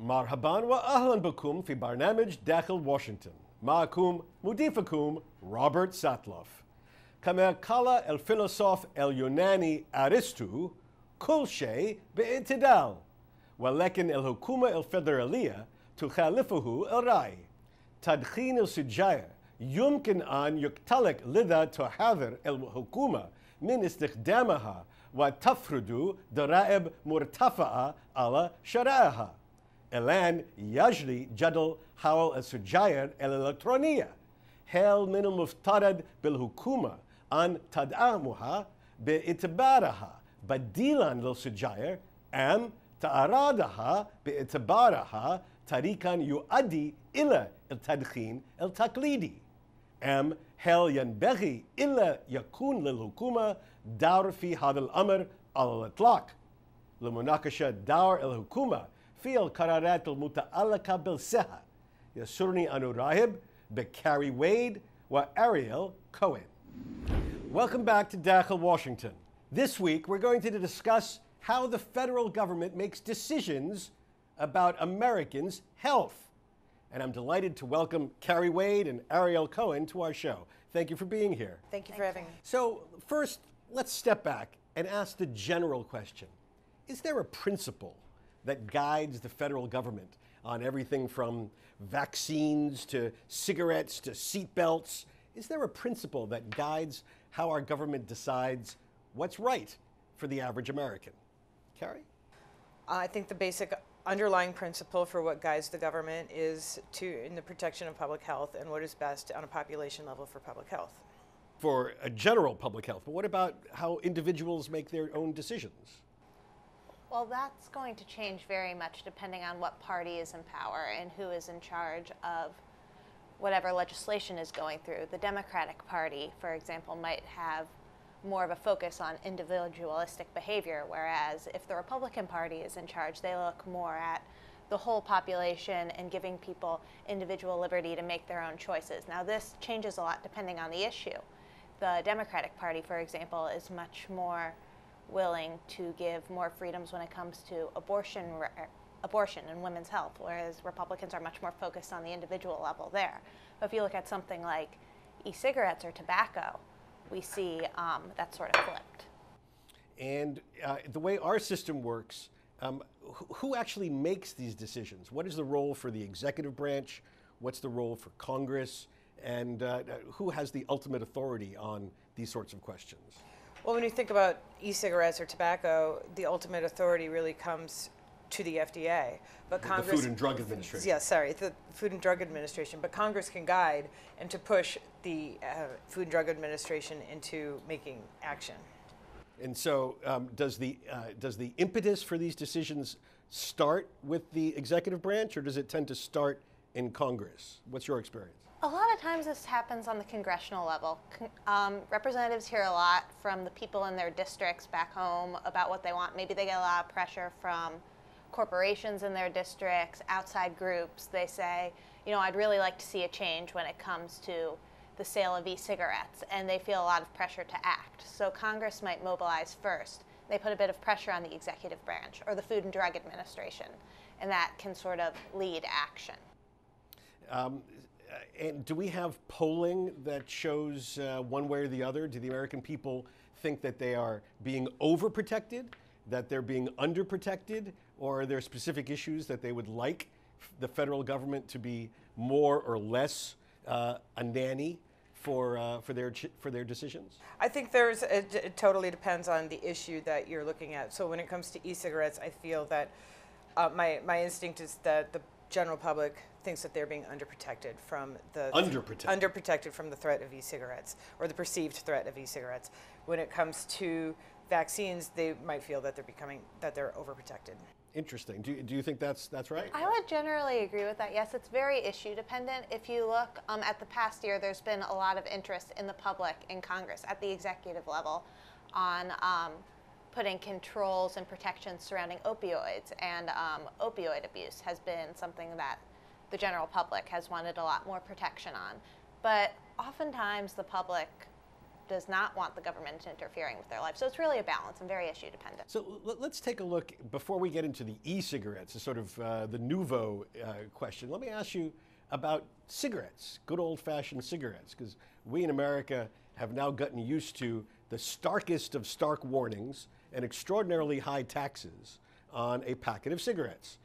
مرحبا وأهلا بكم في برنامج داخل واشنطن. معكم مضيفكم روبرت ساتلوف. كما قال الفيلسوف اليوناني أرسطو: كل شيء باعتدال، ولكن الحكومة الفيدرالية تخالفه الرأي. تدخين السجاير يمكن أن يقتلق، لذا تحذر الحكومة من استخدامها وتفرض ضرائب مرتفعة على شرائها. الآن يجري جدل حول السجاير الإلكترونية. هل من المفترض بالحكومة أن تدعمها باعتبارها بديلاً للسجاير، أم تعرضها باعتبارها طريقاً يؤدي إلى التدخين التقليدي؟ أم هل ينبغي إلا يكون للحكومة دور في هذا الأمر على الإطلاق؟ لمناقشة دور الحكومة في القرارات المتعلقة بالصحة يسرني أن أرحب بكاري ويد وأريل كوين. Welcome back to داخل Washington. This week we're going to discuss how the federal government makes decisions about Americans' health. And I'm delighted to welcome Carrie Wade and Ariel Cohen to our show. Thank you for being here. Thank you for having me. So first, let's step back and ask the general question. Is there a principle that guides the federal government on everything from vaccines to cigarettes to seatbelts? Is there a principle that guides how our government decides what's right for the average American? Carrie? I think the basic underlying principle for what guides the government is in the protection of public health and what is best on a population level for public health. For a general public health, but what about how individuals make their own decisions? Well, that's going to change very much depending on what party is in power and who is in charge of whatever legislation is going through. The Democratic Party, for example, might have more of a focus on individualistic behavior, whereas if the Republican Party is in charge, they look more at the whole population and giving people individual liberty to make their own choices. Now, this changes a lot depending on the issue. The Democratic Party, for example, is much more willing to give more freedoms when it comes to abortion and women's health, whereas Republicans are much more focused on the individual level there. But if you look at something like e-cigarettes or tobacco, we see that sort of flipped. And the way our system works, who actually makes these decisions? What is the role for the executive branch? What's the role for Congress? And who has the ultimate authority on these sorts of questions? Well, when you think about e-cigarettes or tobacco, the ultimate authority really comes to the FDA. But Congress, the Food and Drug Administration. Yeah, sorry, the Food and Drug Administration. But Congress can guide and to push the Food and Drug Administration into making action. And so does the impetus for these decisions start with the executive branch, or does it tend to start in Congress? What's your experience? A lot of times this happens on the congressional level. Representatives hear a lot from the people in their districts back home about what they want. Maybe they get a lot of pressure from corporations in their districts, outside groups. They say, you know, I'd really like to see a change when it comes to the sale of e-cigarettes, and they feel a lot of pressure to act. So Congress might mobilize first. They put a bit of pressure on the executive branch or the Food and Drug Administration, and that can sort of lead action. And do we have polling that shows one way or the other? Do the American people think that they are being overprotected, that they're being underprotected, or are there specific issues that they would like the federal government to be more or less a nanny for their decisions? I think it totally depends on the issue that you're looking at. So when it comes to e-cigarettes, I feel that my instinct is that the general public thinks that they're being underprotected from the threat of e-cigarettes or the perceived threat of e-cigarettes. When it comes to vaccines, they might feel that they're overprotected. Interesting. Do you think that's right? I would generally agree with that. Yes, it's very issue dependent. If you look at the past year, there's been a lot of interest in the public in Congress at the executive level on putting controls and protections surrounding opioids, and opioid abuse has been something that the general public has wanted a lot more protection on. But oftentimes the public does not want the government interfering with their life. So it's really a balance and very issue dependent. So let's take a look, before we get into the e-cigarettes, the sort of the nouveau question. Let me ask you about cigarettes, good old-fashioned cigarettes, because we in America have now gotten used to the starkest of stark warnings and extraordinarily high taxes on a packet of cigarettes.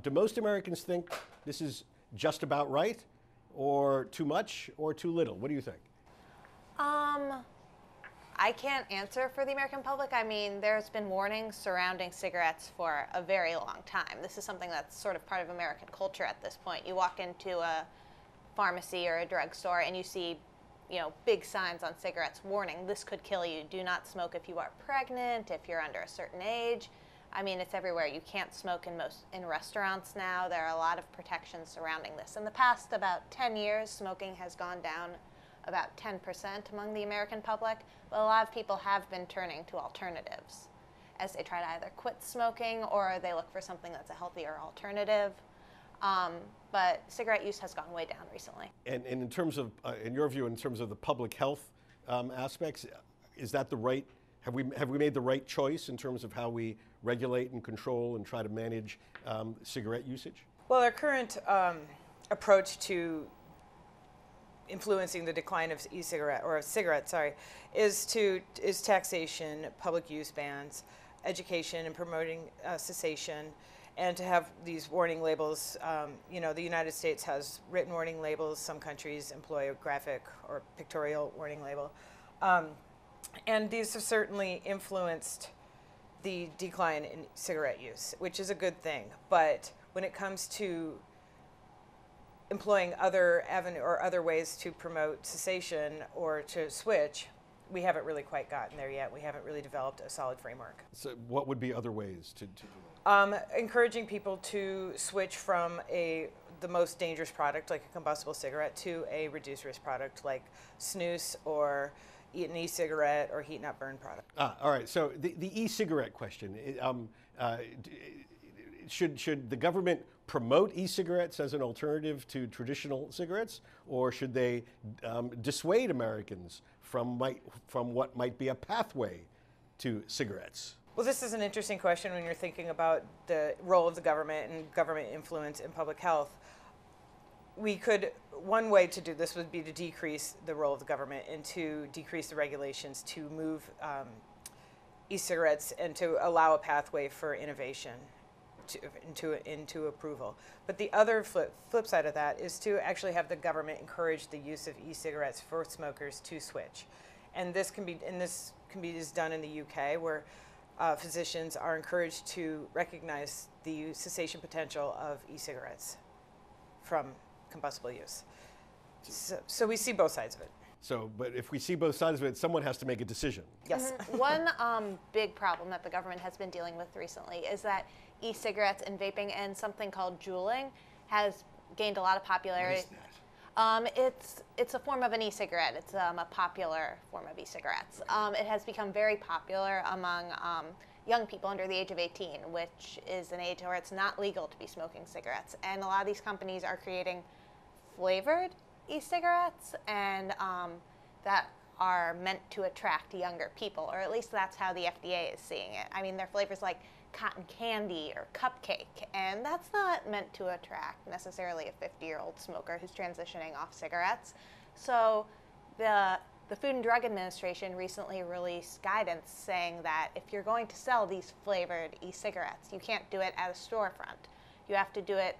Do most Americans think this is just about right, or too much, or too little? What do you think? I can't answer for the American public. I mean, there's been warnings surrounding cigarettes for a very long time. This is something that's sort of part of American culture at this point. You walk into a pharmacy or a drugstore and you see, you know, big signs on cigarettes warning, this could kill you. Do not smoke if you are pregnant, if you're under a certain age. I mean, it's everywhere. You can't smoke in restaurants now. There are a lot of protections surrounding this. In the past about 10 years, smoking has gone down about 10% among the American public, but a lot of people have been turning to alternatives as they try to either quit smoking or they look for something that's a healthier alternative. But cigarette use has gone way down recently. And in terms of, in your view, in terms of the public health aspects, is that the right, have we made the right choice in terms of how we regulate and control and try to manage cigarette usage? Well, our current approach to influencing the decline of cigarettes, is taxation, public use bans, education, and promoting cessation, and to have these warning labels. You know, the United States has written warning labels. Some countries employ a graphic or pictorial warning label, and these have certainly influenced the decline in cigarette use, which is a good thing. But when it comes to employing other ways to promote cessation or to switch, we haven't really quite gotten there yet. We haven't really developed a solid framework. So what would be other ways to do that? Encouraging people to switch from the most dangerous product, like a combustible cigarette, to a reduced risk product like snus or an e-cigarette or heat not burn product. All right. So the e-cigarette question. Should the government promote e-cigarettes as an alternative to traditional cigarettes, or should they dissuade Americans from what might be a pathway to cigarettes? Well, this is an interesting question when you're thinking about the role of the government and government influence in public health. One way to do this would be to decrease the role of the government and to decrease the regulations to move e-cigarettes and to allow a pathway for innovation into approval. But the other flip side of that is to actually have the government encourage the use of e-cigarettes for smokers to switch. And this can be done in the UK, where physicians are encouraged to recognize the cessation potential of e-cigarettes from combustible use. So we see both sides of it. But if we see both sides of it, someone has to make a decision. Yes. One big problem that the government has been dealing with recently is that e-cigarettes and vaping and something called juuling has gained a lot of popularity. What is that? It's a form of an e-cigarette. It's a popular form of e-cigarettes. It has become very popular among young people under the age of 18, which is an age where it's not legal to be smoking cigarettes. And a lot of these companies are creating flavored e-cigarettes and that are meant to attract younger people, or at least that's how the FDA is seeing it. I mean, their flavors like cotton candy or cupcake, and that's not meant to attract necessarily a 50-year-old smoker who's transitioning off cigarettes. So the Food and Drug Administration recently released guidance saying that if you're going to sell these flavored e-cigarettes, you can't do it at a storefront. You have to do it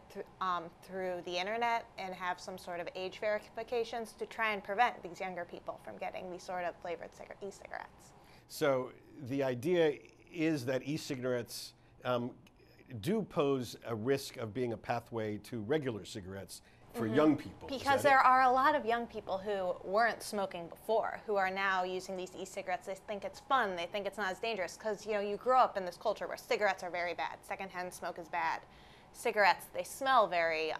through the internet and have some sort of age verifications to try and prevent these younger people from getting these sort of flavored e-cigarettes. So the idea is that e-cigarettes do pose a risk of being a pathway to regular cigarettes for young people. Because there are a lot of young people who weren't smoking before, who are now using these e-cigarettes. They think it's fun. They think it's not as dangerous because, you know, you grow up in this culture where cigarettes are very bad. Secondhand smoke is bad. Cigarettes, they smell very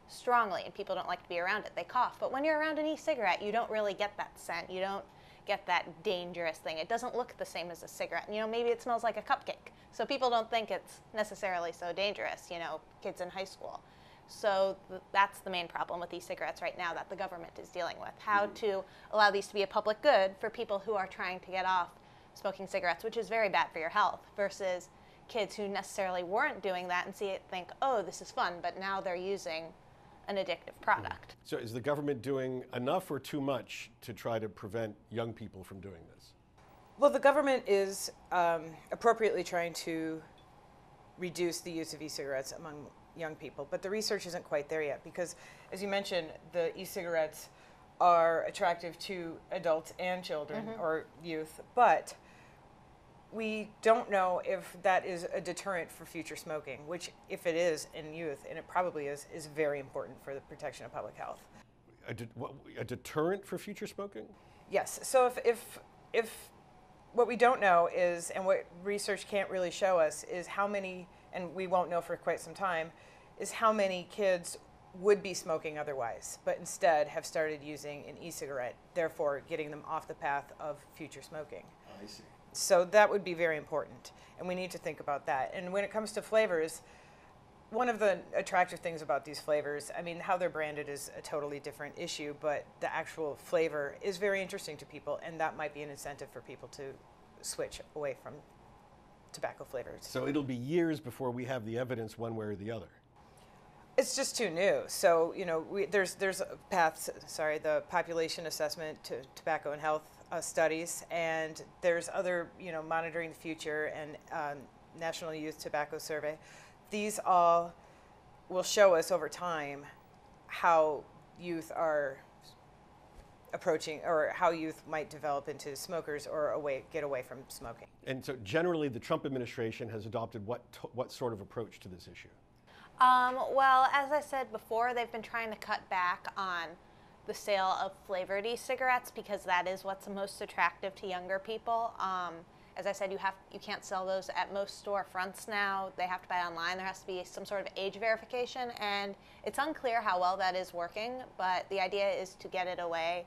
strongly and people don't like to be around it. They cough. But when you're around an e-cigarette, you don't really get that scent. You don't get that dangerous thing. It doesn't look the same as a cigarette. You know, maybe it smells like a cupcake. So people don't think it's necessarily so dangerous, you know, kids in high school. So that's the main problem with e-cigarettes right now that the government is dealing with. How to allow these to be a public good for people who are trying to get off smoking cigarettes, which is very bad for your health, versus kids who necessarily weren't doing that and see it, think, oh, this is fun, but now they're using an addictive product. So is the government doing enough or too much to try to prevent young people from doing this? Well, the government is appropriately trying to reduce the use of e-cigarettes among young people, but the research isn't quite there yet because, as you mentioned, the e-cigarettes are attractive to adults and children or youth, but we don't know if that is a deterrent for future smoking, which, if it is in youth, and it probably is very important for the protection of public health. A deterrent for future smoking? Yes. So if what we don't know is, and what research can't really show us, is how many, and we won't know for quite some time, is how many kids would be smoking otherwise, but instead have started using an e-cigarette, therefore getting them off the path of future smoking. I see. So that would be very important, and we need to think about that. And when it comes to flavors, one of the attractive things about these flavors, I mean, how they're branded is a totally different issue, but the actual flavor is very interesting to people, and that might be an incentive for people to switch away from tobacco flavors. So it'll be years before we have the evidence one way or the other. It's just too new. So, you know, there's paths, the population assessment to tobacco and health studies, and there's other, monitoring the future and National Youth Tobacco Survey. These all will show us over time how youth are approaching, or how youth might develop into smokers or get away from smoking. And so generally the Trump administration has adopted what sort of approach to this issue? Well, as I said before, they've been trying to cut back on the sale of flavored e-cigarettes because that is what's most attractive to younger people. As I said, you can't sell those at most storefronts now. They have to buy online. There has to be some sort of age verification, and it's unclear how well that is working, but the idea is to get it away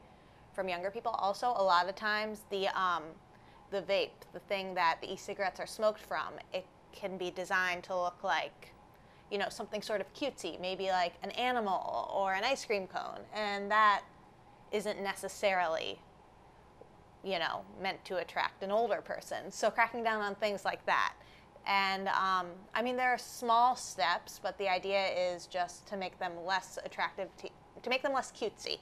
from younger people. Also, a lot of times, the vape, the thing that the e-cigarettes are smoked from, it can be designed to look like, something sort of cutesy, maybe like an animal or an ice cream cone, and that isn't necessarily meant to attract an older person. So cracking down on things like that. And I mean, there are small steps, but the idea is just to make them less attractive, to make them less cutesy,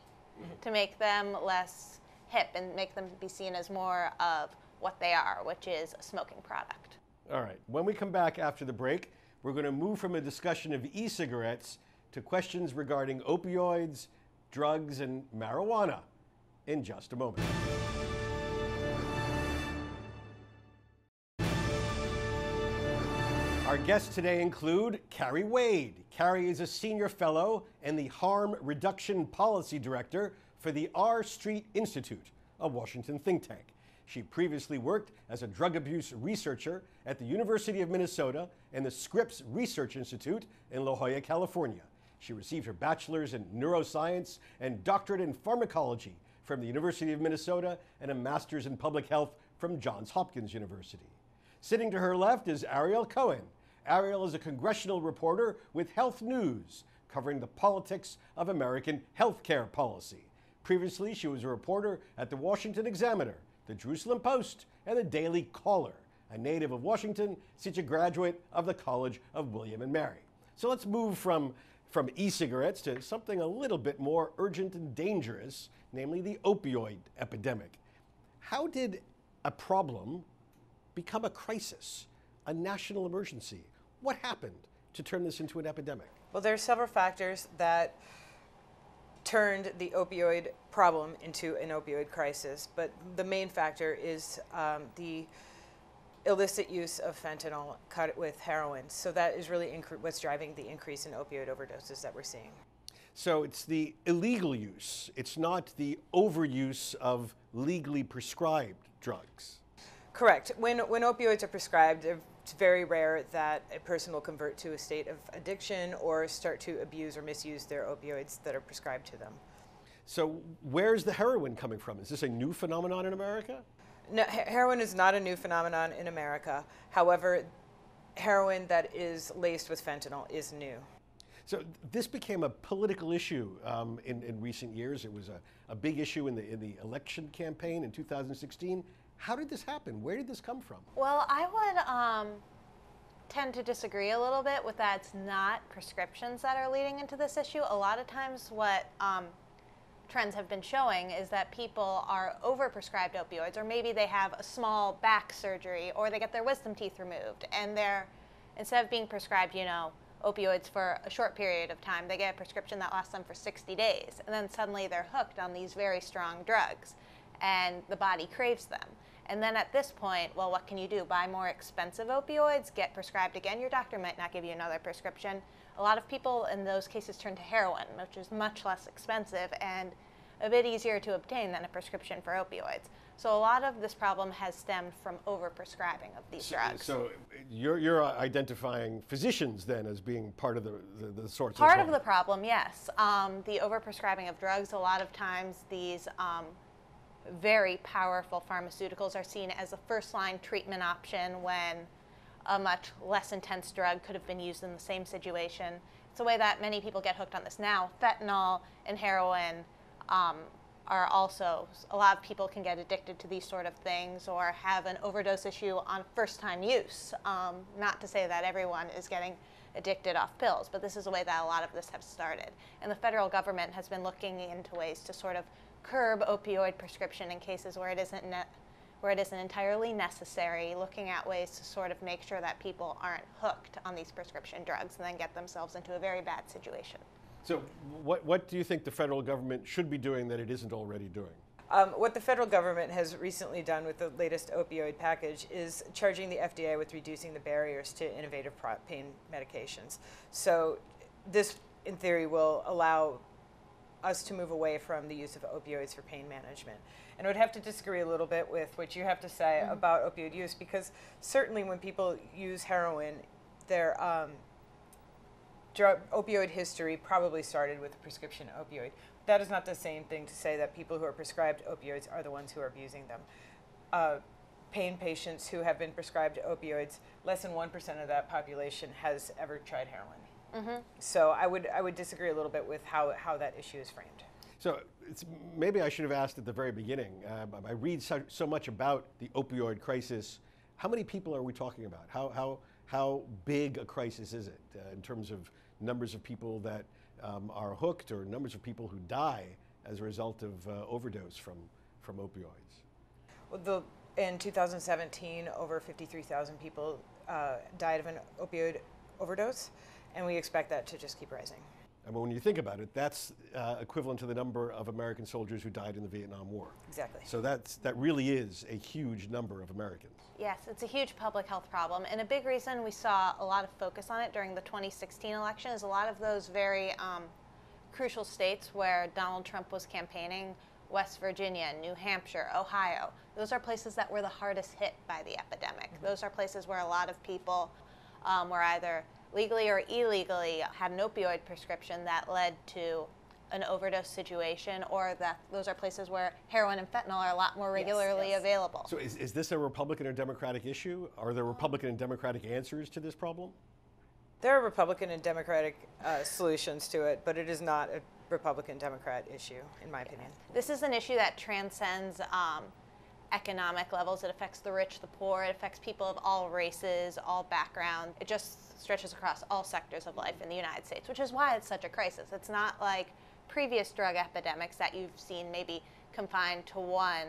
to make them less hip, and make them be seen as more of what they are, which is a smoking product. All right. When we come back after the break, we're going to move from a discussion of e-cigarettes to questions regarding opioids, drugs, and marijuana in just a moment. Our guests today include Carrie Wade. Carrie is a senior fellow and the Harm Reduction Policy Director for the R Street Institute, a Washington think tank. She previously worked as a drug abuse researcher at the University of Minnesota and the Scripps Research Institute in La Jolla, California. She received her bachelor's in neuroscience and doctorate in pharmacology from the University of Minnesota and a master's in public health from Johns Hopkins University. Sitting to her left is Ariel Cohen. Ariel is a congressional reporter with Health News, covering the politics of American healthcare policy. Previously, she was a reporter at the Washington Examiner, the Jerusalem Post, and the Daily Caller. A native of Washington, she's a graduate of the College of William and Mary. So let's move from e-cigarettes to something a little bit more urgent and dangerous, namely the opioid epidemic. How did a problem become a crisis, a national emergency? What happened to turn this into an epidemic? Well, there are several factors that turned the opioid problem into an opioid crisis, but the main factor is the illicit use of fentanyl cut with heroin. So that is really what's driving the increase in opioid overdoses that we're seeing. So it's the illegal use, it's not the overuse of legally prescribed drugs. Correct. When opioids are prescribed, it's very rare that a person will convert to a state of addiction or start to abuse or misuse their opioids that are prescribed to them. So where's the heroin coming from? Is this a new phenomenon in America? No, heroin is not a new phenomenon in America. However, heroin that is laced with fentanyl is new. So this became a political issue in recent years. It was a big issue in the election campaign in 2016. How did this happen? Where did this come from? Well, I would tend to disagree a little bit with that. It's not prescriptions that are leading into this issue. A lot of times what trends have been showing is that people are overprescribed opioids, or maybe they have a small back surgery, or they get their wisdom teeth removed, and they're, instead of being prescribed, you know, opioids for a short period of time, they get a prescription that lasts them for 60 days, and then suddenly they're hooked on these very strong drugs, and the body craves them. And then at this point, well, what can you do? Buy more expensive opioids, get prescribed again. Your doctor might not give you another prescription. A lot of people in those cases turn to heroin, which is much less expensive and a bit easier to obtain than a prescription for opioids. So a lot of this problem has stemmed from overprescribing of these drugs. So you're identifying physicians then as being part of the source Part of the problem, yes. The overprescribing of drugs, a lot of times these very powerful pharmaceuticals are seen as a first-line treatment option when a much less intense drug could have been used in the same situation. It's a way that many people get hooked on this now. Fentanyl and heroin are also, a lot of people can get addicted to these sort of things or have an overdose issue on first-time use. Not to say that everyone is getting addicted off pills, but this is a way that a lot of this has started. And the federal government has been looking into ways to sort of curb opioid prescription in cases where it isn't entirely necessary, looking at ways to sort of make sure that people aren't hooked on these prescription drugs and then get themselves into a very bad situation. So what do you think the federal government should be doing that it isn't already doing? What the federal government has recently done with the latest opioid package is charging the FDA with reducing the barriers to innovative pain medications. So this, in theory, will allow us to move away from the use of opioids for pain management. And I would have to disagree a little bit with what you have to say about opioid use, because certainly when people use heroin, their opioid history probably started with a prescription opioid. That is not the same thing to say that people who are prescribed opioids are the ones who are abusing them. Pain patients who have been prescribed opioids, less than 1% of that population has ever tried heroin. So I would disagree a little bit with how that issue is framed. So maybe I should have asked at the very beginning. I read so much about the opioid crisis. How many people are we talking about? How big a crisis is it in terms of numbers of people that are hooked or numbers of people who die as a result of overdose from opioids? Well, in 2017, over 53,000 people died of an opioid overdose, and we expect that to just keep rising. I mean, when you think about it, that's equivalent to the number of American soldiers who died in the Vietnam War. Exactly. So that really is a huge number of Americans. Yes, it's a huge public health problem, and a big reason we saw a lot of focus on it during the 2016 election is a lot of those very crucial states where Donald Trump was campaigning, West Virginia, New Hampshire, Ohio. Those are places that were the hardest hit by the epidemic. Those are places where a lot of people were either legally or illegally had an opioid prescription that led to an overdose situation, or that those are places where heroin and fentanyl are a lot more regularly available. So is this a Republican or Democratic issue? Are there Republican and Democratic answers to this problem? There are Republican and Democratic solutions to it, but it is not a Republican-Democrat issue, in my opinion. This is an issue that transcends economic levels. It affects the rich, the poor. It affects people of all races, all backgrounds. It just stretches across all sectors of life in the United States, which is why it's such a crisis. It's not like previous drug epidemics that you've seen maybe confined to one,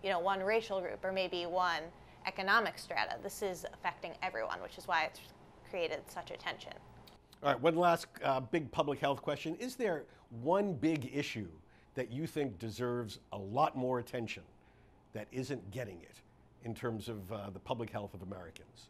one racial group or maybe one economic strata. This is affecting everyone, which is why it's created such attention. All right, one last big public health question. Is there one big issue that you think deserves a lot more attention that isn't getting it in terms of the public health of Americans?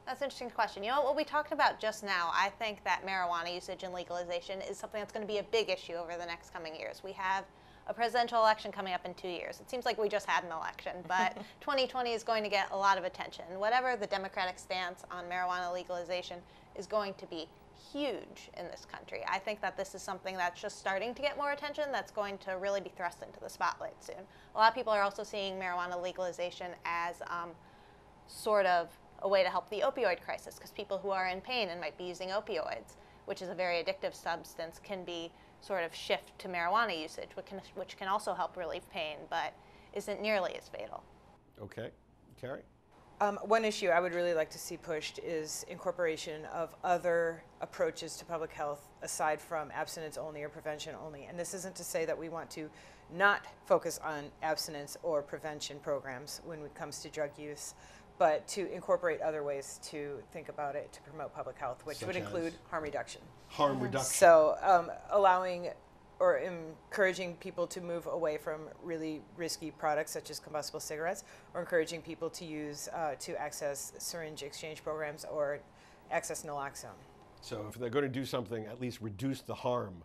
That's an interesting question. You know, what we talked about just now, I think that marijuana usage and legalization is something that's going to be a big issue over the next coming years. We have a presidential election coming up in 2 years. It seems like we just had an election, but 2020 is going to get a lot of attention. Whatever the Democratic stance on marijuana legalization is going to be huge in this country. I think that this is something that's just starting to get more attention, that's going to really be thrust into the spotlight soon. A lot of people are also seeing marijuana legalization as sort of a way to help the opioid crisis, because people who are in pain and might be using opioids, which is a very addictive substance, can be sort of shift to marijuana usage, which can also help relieve pain, but isn't nearly as fatal. Okay. Carrie? One issue I would really like to see pushed is incorporation of other approaches to public health aside from abstinence only or prevention only. And this isn't to say that we want to not focus on abstinence or prevention programs when it comes to drug use, but to incorporate other ways to think about it to promote public health, which would include harm reduction. Harm reduction. So allowing or encouraging people to move away from really risky products such as combustible cigarettes, or encouraging people to use, to access syringe exchange programs or access naloxone. So if they're going to do something, at least reduce the harm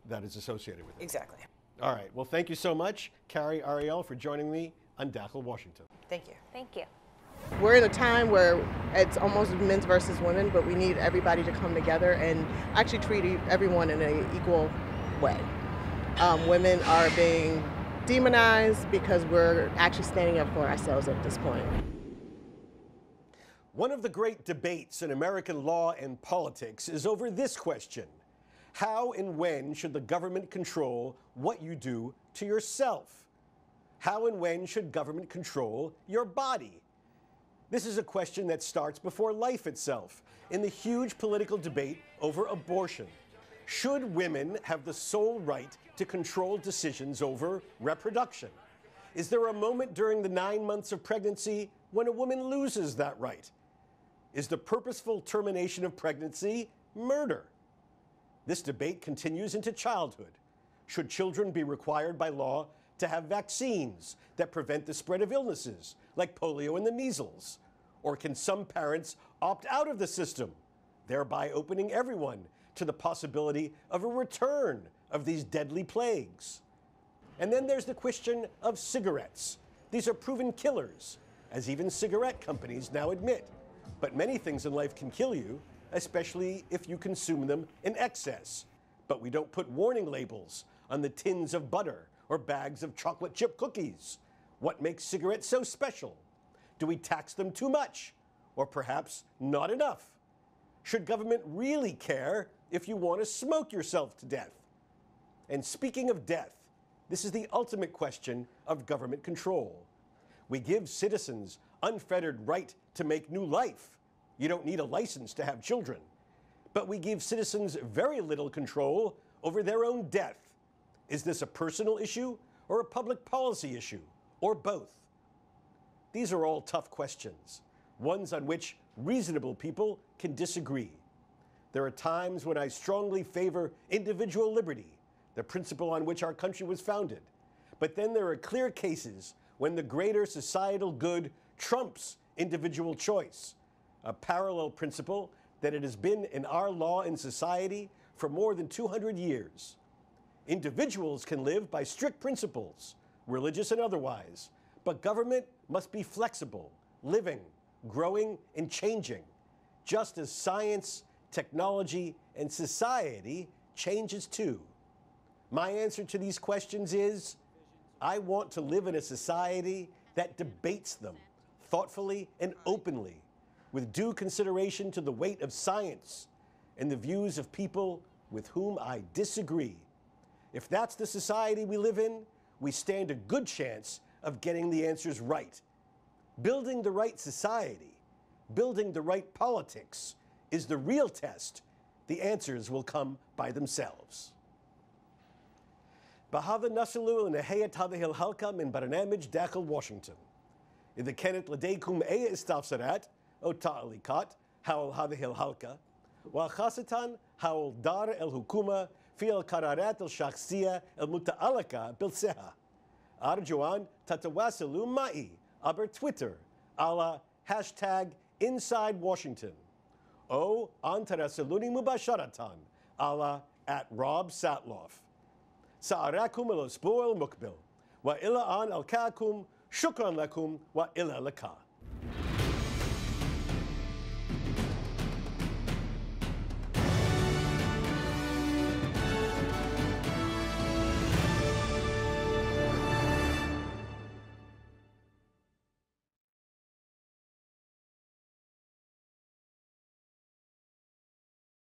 that is associated with it. Exactly. All right. Well, thank you so much, Carrie Ariel, for joining me on Untitled Washington. Thank you. Thank you. We're in a time where it's almost men's versus women, but we need everybody to come together and actually treat everyone in an equal way. Women are being demonized because we're actually standing up for ourselves at this point. One of the great debates in American law and politics is over this question: how and when should the government control what you do to yourself? How and when should government control your body? This is a question that starts before life itself in the huge political debate over abortion. Should women have the sole right to control decisions over reproduction? Is there a moment during the 9 months of pregnancy when a woman loses that right? Is the purposeful termination of pregnancy murder? This debate continues into childhood. Should children be required by law to have vaccines that prevent the spread of illnesses like polio and the measles? Or can some parents opt out of the system, thereby opening everyone to the possibility of a return of these deadly plagues? And then there's the question of cigarettes. These are proven killers, as even cigarette companies now admit. But many things in life can kill you, especially if you consume them in excess. But we don't put warning labels on the tins of butter or bags of chocolate chip cookies. What makes cigarettes so special? Do we tax them too much, or perhaps not enough? Should government really care if you want to smoke yourself to death? And speaking of death, this is the ultimate question of government control. We give citizens unfettered right to make new life. You don't need a license to have children. But we give citizens very little control over their own death. Is this a personal issue or a public policy issue, or both? These are all tough questions, ones on which reasonable people can disagree. There are times when I strongly favor individual liberty, the principle on which our country was founded. But then there are clear cases when the greater societal good trumps individual choice, a parallel principle that it has been in our law and society for more than 200 years. Individuals can live by strict principles, religious and otherwise, but government must be flexible, living, growing, and changing, just as science, technology, and society changes too. My answer to these questions is, I want to live in a society that debates them thoughtfully and openly, with due consideration to the weight of science and the views of people with whom I disagree. If that's the society we live in, we stand a good chance of getting the answers right. Building the right society, building the right politics is the real test. The answers will come by themselves. Bahava Nasalu and Ahayat Hadahil Halka min Barnamij Dakhil Washington. In the Kenneth Ladaykum Aya Istafsarat, O Ta'alikat, Howel Hadahil Halka, wa Khasatan Howel Dar el Hukuma, Fi el Kararat el Shakhsiya el Muta'alaka Bilseha. Arjuan Tatawasalu Ma'i, aber Twitter, ala hashtag Inside Washington. O Antarasaluni Mubasharatan, ala @Rob Satloff. Sa'arakum el Osbo el Mukbil, wa illa an al Kakum, shukran lakum, wa illa laka.